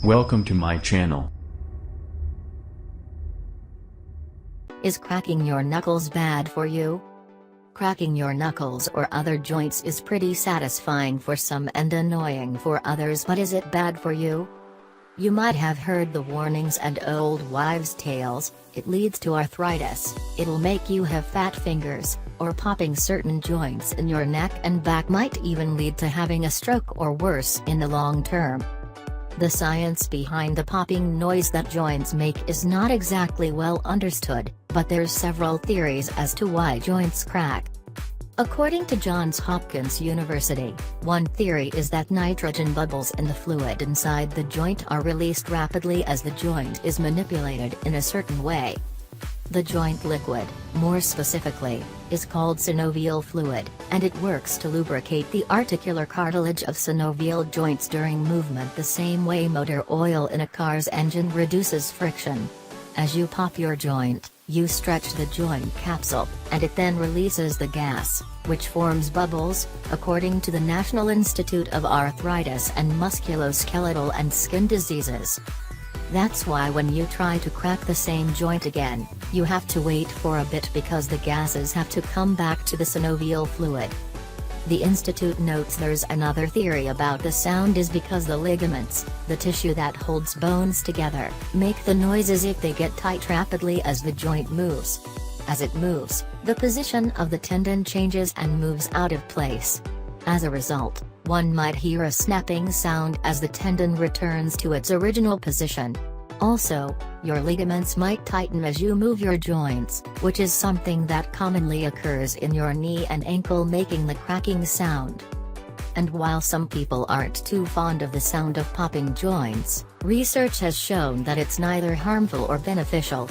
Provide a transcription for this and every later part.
Welcome to my channel. Is cracking your knuckles bad for you? Cracking your knuckles or other joints is pretty satisfying for some and annoying for others, but is it bad for you? You might have heard the warnings and old wives' tales. It leads to arthritis, it'll make you have fat fingers, or popping certain joints in your neck and back might even lead to having a stroke or worse in the long term. The science behind the popping noise that joints make is not exactly well understood, but there's several theories as to why joints crack. According to Johns Hopkins University, one theory is that nitrogen bubbles in the fluid inside the joint are released rapidly as the joint is manipulated in a certain way. The joint liquid, more specifically, is called synovial fluid, and it works to lubricate the articular cartilage of synovial joints during movement the same way motor oil in a car's engine reduces friction. As you pop your joint, you stretch the joint capsule, and it then releases the gas, which forms bubbles, according to the National Institute of Arthritis and Musculoskeletal and Skin Diseases. That's why when you try to crack the same joint again, you have to wait for a bit because the gases have to come back to the synovial fluid. The institute notes there's another theory about the sound is because the ligaments, the tissue that holds bones together, make the noises if they get tight rapidly as the joint moves. As it moves, the position of the tendon changes and moves out of place. As a result, one might hear a snapping sound as the tendon returns to its original position. Also, your ligaments might tighten as you move your joints, which is something that commonly occurs in your knee and ankle, making the cracking sound. And while some people aren't too fond of the sound of popping joints, research has shown that it's neither harmful or beneficial.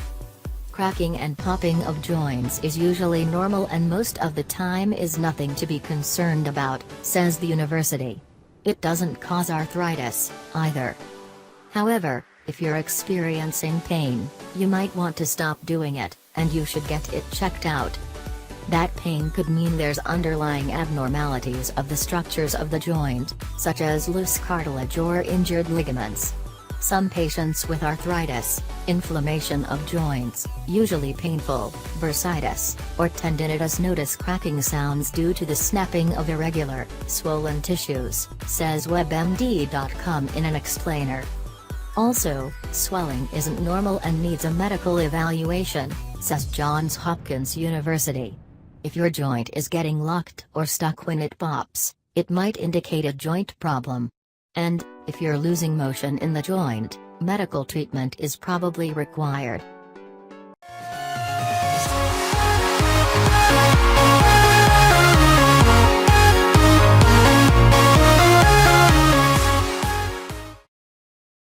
Cracking and popping of joints is usually normal and most of the time is nothing to be concerned about, says the university. It doesn't cause arthritis, either. However, if you're experiencing pain, you might want to stop doing it, and you should get it checked out. That pain could mean there's underlying abnormalities of the structures of the joint, such as loose cartilage or injured ligaments. Some patients with arthritis, inflammation of joints, usually painful, bursitis, or tendinitis notice cracking sounds due to the snapping of irregular, swollen tissues, says WebMD.com in an explainer. Also, swelling isn't normal and needs a medical evaluation, says Johns Hopkins University. If your joint is getting locked or stuck when it pops, it might indicate a joint problem. And, if you're losing motion in the joint, medical treatment is probably required.